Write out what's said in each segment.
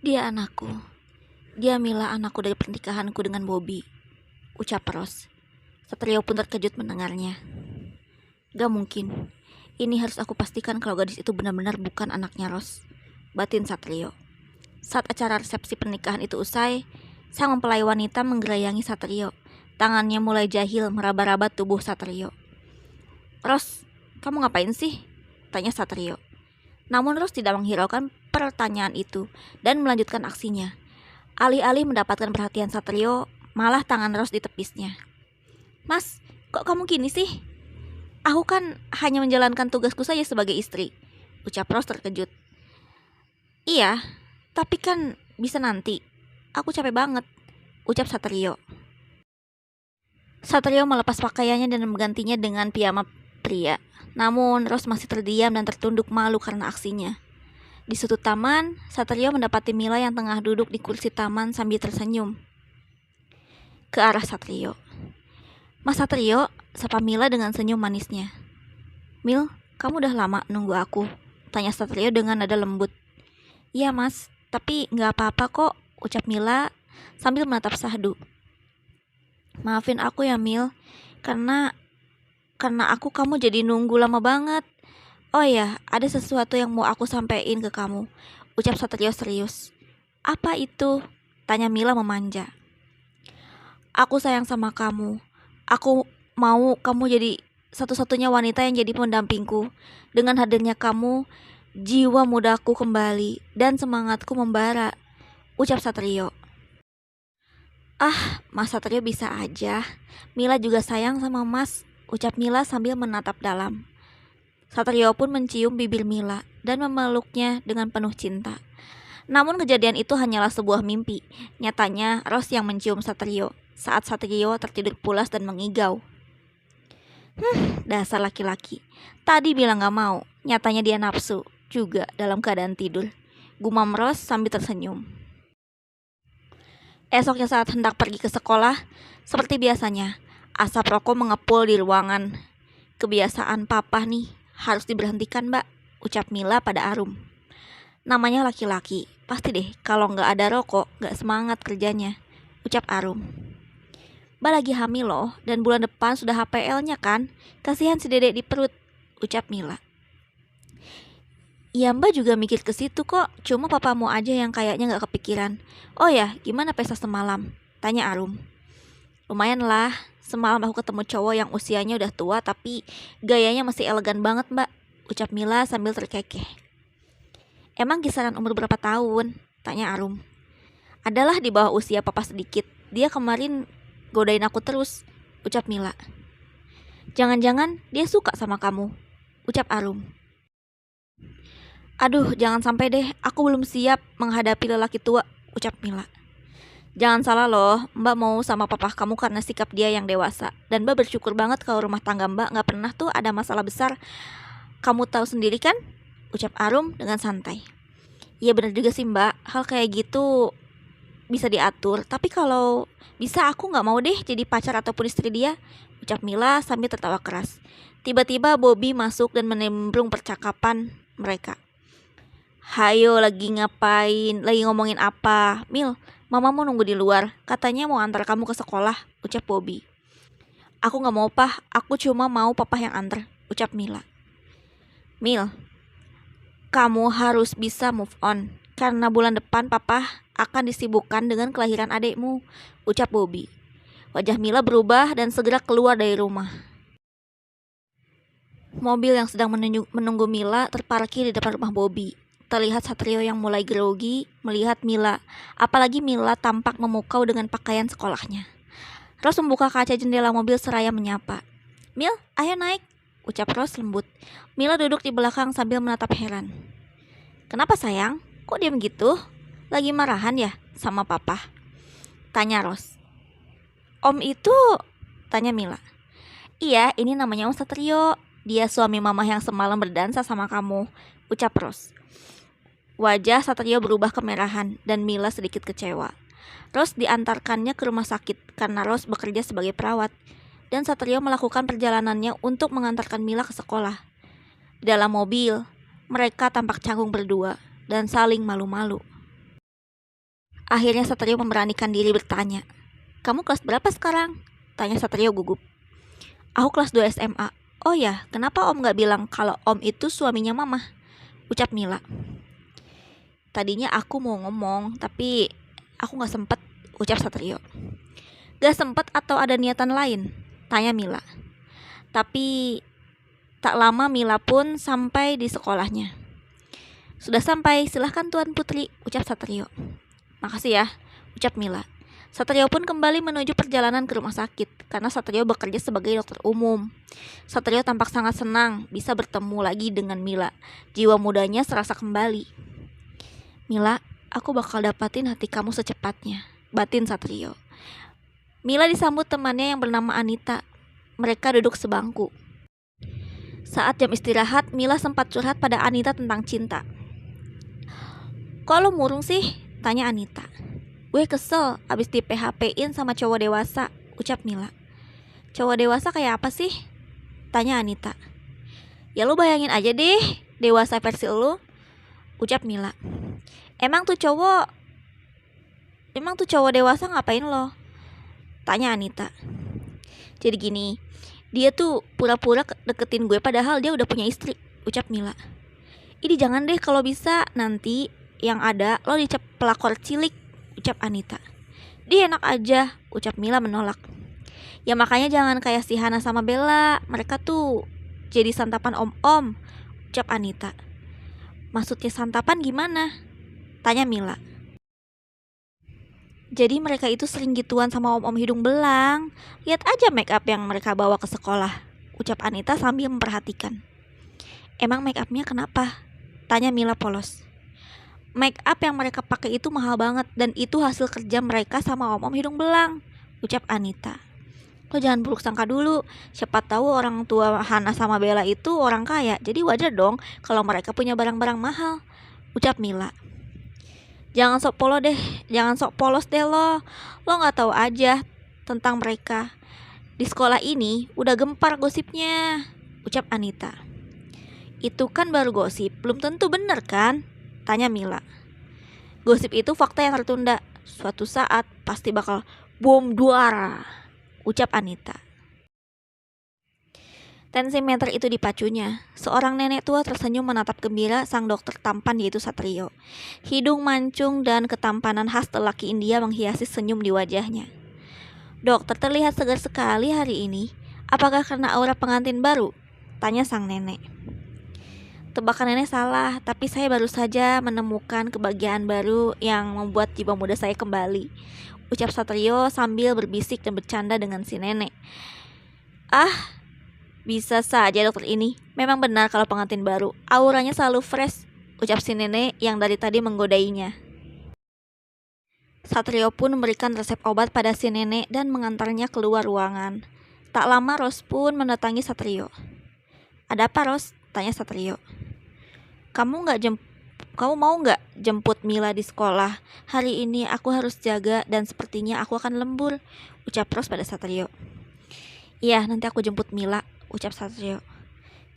Dia anakku. Dia Mila, anakku dari pernikahanku dengan Bobby, ucap Ros. Satrio pun terkejut mendengarnya. Gak mungkin. Ini harus aku pastikan kalau gadis itu benar-benar bukan anaknya Ros, batin Satrio. Saat acara resepsi pernikahan itu usai, sang mempelai wanita menggerayangi Satrio. Tangannya mulai jahil meraba-raba tubuh Satrio. Ros, kamu ngapain sih? Tanya Satrio. Namun Ros tidak menghiraukan pertanyaan itu dan melanjutkan aksinya. Alih-alih mendapatkan perhatian Satrio, malah tangan Ros ditepisnya. Mas, kok kamu gini sih? Aku kan hanya menjalankan tugasku saja sebagai istri, ucap Ros terkejut. Iya, tapi kan bisa nanti. Aku capek banget, ucap Satrio. Satrio melepas pakaiannya dan menggantinya dengan piyama pria. Namun Ros masih terdiam dan tertunduk malu karena aksinya. Di sudut taman, Satrio mendapati Mila yang tengah duduk di kursi taman sambil tersenyum ke arah Satrio. Mas Satrio, sapa Mila dengan senyum manisnya. Mil, kamu udah lama nunggu aku? Tanya Satrio dengan nada lembut. Iya mas, tapi gak apa-apa kok, ucap Mila sambil menatap Sahdu. Maafin aku ya Mil, karena aku kamu jadi nunggu lama banget. Oh ya, ada sesuatu yang mau aku sampaikan ke kamu, ucap Satrio serius. Apa itu? Tanya Mila memanja. Aku sayang sama kamu. Aku mau kamu jadi satu-satunya wanita yang jadi pendampingku. Dengan hadirnya kamu, jiwa mudaku kembali dan semangatku membara, ucap Satrio. Ah, Mas Satrio bisa aja. Mila juga sayang sama Mas, ucap Mila sambil menatap dalam. Satrio pun mencium bibir Mila dan memeluknya dengan penuh cinta. Namun kejadian itu hanyalah sebuah mimpi. Nyatanya Ros yang mencium Satrio saat Satrio tertidur pulas dan mengigau. Dasar laki-laki. Tadi bilang gak mau, nyatanya dia nafsu juga dalam keadaan tidur, gumam Ros sambil tersenyum. Esoknya saat hendak pergi ke sekolah, seperti biasanya, asap rokok mengepul di ruangan. Kebiasaan papa nih, harus diberhentikan mbak, ucap Mila pada Arum. Namanya laki-laki, pasti deh kalau gak ada rokok gak semangat kerjanya, ucap Arum. Mbak lagi hamil loh, dan bulan depan sudah HPL-nya kan? Kasihan si dedek di perut, ucap Mila. Ya mbak juga mikir ke situ kok, cuma papamu aja yang kayaknya gak kepikiran. Oh ya, gimana pesta semalam? Tanya Arum. Lumayan lah, semalam aku ketemu cowok yang usianya udah tua tapi gayanya masih elegan banget mbak, ucap Mila sambil terkekeh. Emang kisaran umur berapa tahun? Tanya Arum. Adalah di bawah usia papa sedikit, dia kemarin godain aku terus, ucap Mila. Jangan-jangan dia suka sama kamu, ucap Arum. Aduh, jangan sampai deh, aku belum siap menghadapi lelaki tua, ucap Mila. Jangan salah loh, mbak mau sama papa kamu karena sikap dia yang dewasa. Dan mbak bersyukur banget kalau rumah tangga mbak gak pernah tuh ada masalah besar. Kamu tahu sendiri kan? Ucap Arum dengan santai. Iya benar juga sih mbak, hal kayak gitu bisa diatur. Tapi kalau bisa aku gak mau deh jadi pacar ataupun istri dia, ucap Mila sambil tertawa keras. Tiba-tiba Bobby masuk dan menimbrung percakapan mereka. Hayo, lagi ngapain? Lagi ngomongin apa? Mil, mamamu nunggu di luar. Katanya mau antar kamu ke sekolah, ucap Bobby. Aku gak mau pah, aku cuma mau papa yang antar, ucap Mila. Mil, kamu harus bisa move on. Karena bulan depan papa akan disibukkan dengan kelahiran adikmu, ucap Bobby. Wajah Mila berubah dan segera keluar dari rumah. Mobil yang sedang menunggu Mila terparkir di depan rumah Bobby. Terlihat Satrio yang mulai grogi melihat Mila, apalagi Mila tampak memukau dengan pakaian sekolahnya. Ros membuka kaca jendela mobil seraya menyapa. Mil, ayo naik, ucap Ros lembut. Mila duduk di belakang sambil menatap heran. Kenapa sayang? Kok diam gitu? Lagi marahan ya sama papa? Tanya Ros. Om itu? Tanya Mila. Iya, ini namanya Om Satrio. Dia suami mama yang semalam berdansa sama kamu, ucap Ros. Wajah Satrio berubah kemerahan dan Mila sedikit kecewa. Ros diantarkannya ke rumah sakit karena Ros bekerja sebagai perawat. Dan Satrio melakukan perjalanannya untuk mengantarkan Mila ke sekolah. Di dalam mobil, mereka tampak canggung berdua dan saling malu-malu. Akhirnya Satrio memberanikan diri bertanya. "Kamu kelas berapa sekarang?" tanya Satrio gugup. "Aku kelas 2 SMA. "Oh ya, kenapa Om gak bilang kalau Om itu suaminya Mama?" ucap Mila. "Tadinya aku mau ngomong, tapi aku gak sempet," ucap Satrio. "Gak sempet atau ada niatan lain?" tanya Mila. Tapi tak lama Mila pun sampai di sekolahnya. "Sudah sampai, silahkan Tuan Putri," ucap Satrio. "Makasih ya," ucap Mila. Satrio pun kembali menuju perjalanan ke rumah sakit karena Satrio bekerja sebagai dokter umum. Satrio tampak sangat senang bisa bertemu lagi dengan Mila. Jiwa mudanya serasa kembali. "Mila, aku bakal dapatin hati kamu secepatnya," batin Satrio. Mila disambut temannya yang bernama Anita. Mereka duduk sebangku. Saat jam istirahat, Mila sempat curhat pada Anita tentang cinta. "Kok lo murung sih?" tanya Anita. "Gue kesel abis di PHP-in sama cowok dewasa," ucap Mila. "Cowok dewasa kayak apa sih?" tanya Anita. "Ya lu bayangin aja deh, dewasa versi lu," ucap Mila. Emang tuh cowok dewasa ngapain lo?" tanya Anita. "Jadi gini, dia tuh pura-pura deketin gue padahal dia udah punya istri," ucap Mila. "Ini jangan deh, kalau bisa nanti yang ada lo dicap pelakor cilik," ucap Anita. "Dia enak aja," ucap Mila menolak. "Ya makanya jangan kayak si Hana sama Bella, mereka tuh jadi santapan om-om," ucap Anita. "Maksudnya santapan gimana?" tanya Mila. "Jadi mereka itu sering gituan sama om-om hidung belang. Lihat aja make up yang mereka bawa ke sekolah," ucap Anita sambil memperhatikan. "Emang make upnya kenapa?" tanya Mila polos. "Make up yang mereka pakai itu mahal banget dan itu hasil kerja mereka sama om-om hidung belang," ucap Anita. "Lo jangan buruk sangka dulu, siapa tahu orang tua Hana sama Bella itu orang kaya, jadi wajar dong kalau mereka punya barang-barang mahal," ucap Mila. Jangan sok polos deh lo nggak tahu aja tentang mereka. Di sekolah ini udah gempar gosipnya," ucap Anita. "Itu kan baru gosip, belum tentu bener kan?" tanya Mila. "Gosip itu fakta yang tertunda. Suatu saat pasti bakal bom duara," ucap Anita. Tensimeter itu dipacunya. Seorang nenek tua tersenyum menatap gembira sang dokter tampan yaitu Satrio. Hidung mancung dan ketampanan khas lelaki India menghiasi senyum di wajahnya. "Dokter terlihat segar sekali hari ini. Apakah karena aura pengantin baru?" tanya sang nenek. "Tebakan nenek salah, tapi saya baru saja menemukan kebahagiaan baru yang membuat jiwa muda saya kembali," ucap Satrio sambil berbisik dan bercanda dengan si nenek. "Ah, bisa saja dokter ini. Memang benar kalau pengantin baru. Auranya selalu fresh," ucap si nenek yang dari tadi menggodainya. Satrio pun memberikan resep obat pada si nenek dan mengantarnya keluar ruangan. Tak lama Ros pun mendatangi Satrio. "Ada apa, Ros?" tanya Satrio. Kamu mau nggak jemput Mila di sekolah? Hari ini aku harus jaga dan sepertinya aku akan lembur," ucap Ros pada Satrio. "Iya, nanti aku jemput Mila," ucap Satrio.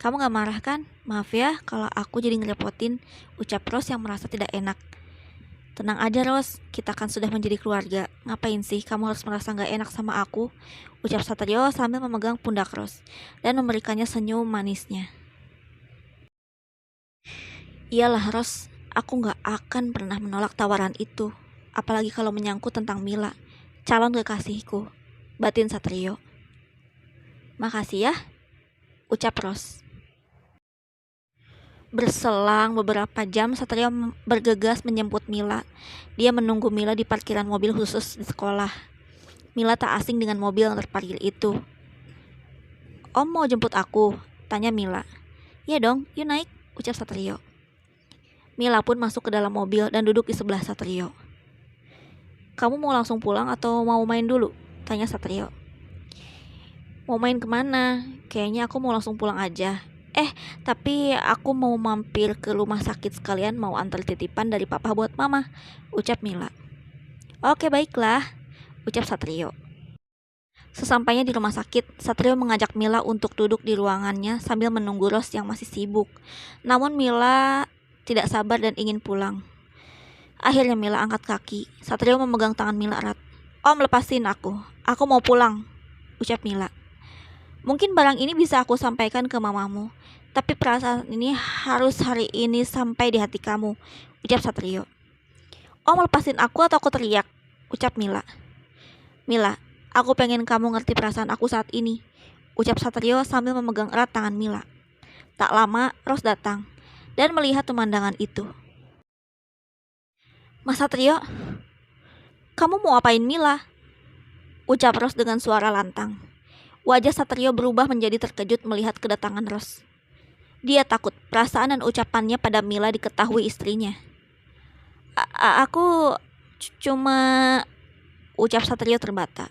"Kamu gak marah kan? Maaf ya kalau aku jadi ngerepotin," ucap Ros yang merasa tidak enak. "Tenang aja Ros, kita kan sudah menjadi keluarga. Ngapain sih kamu harus merasa gak enak sama aku?" ucap Satrio sambil memegang pundak Ros dan memberikannya senyum manisnya. "Iyalah Ros, aku gak akan pernah menolak tawaran itu. Apalagi kalau menyangkut tentang Mila, calon kekasihku," batin Satrio. "Makasih ya," ucap Ros. Berselang beberapa jam, Satrio bergegas menjemput Mila. Dia menunggu Mila di parkiran mobil khusus di sekolah. Mila tak asing dengan mobil yang terparkir itu. "Om mau jemput aku?" tanya Mila. "Ya dong, yuk naik," ucap Satrio. Mila pun masuk ke dalam mobil dan duduk di sebelah Satrio. "Kamu mau langsung pulang atau mau main dulu?" tanya Satrio. "Mau main kemana? Kayaknya aku mau langsung pulang aja. Tapi aku mau mampir ke rumah sakit sekalian mau antar titipan dari papa buat mama," ucap Mila. "Oke, baiklah," ucap Satrio. Sesampainya di rumah sakit, Satrio mengajak Mila untuk duduk di ruangannya sambil menunggu Ros yang masih sibuk. Namun Mila tidak sabar dan ingin pulang. Akhirnya Mila angkat kaki. Satrio memegang tangan Mila erat. Om, lepasin aku. Aku mau pulang, ucap Mila. Mungkin barang ini bisa aku sampaikan ke mamamu, tapi perasaan ini harus hari ini sampai di hati kamu, ucap Satrio. Om, lepasin aku atau aku teriak, ucap Mila. Mila, aku pengen kamu ngerti perasaan aku saat ini, ucap Satrio sambil memegang erat tangan Mila. Tak lama, Ros datang dan melihat pemandangan itu. Mas Satrio, kamu mau apain Mila? Ucap Ros dengan suara lantang. Wajah Satrio berubah menjadi terkejut melihat kedatangan Ros. Dia takut perasaan dan ucapannya pada Mila diketahui istrinya. Aku cuma, ucap Satrio terbata.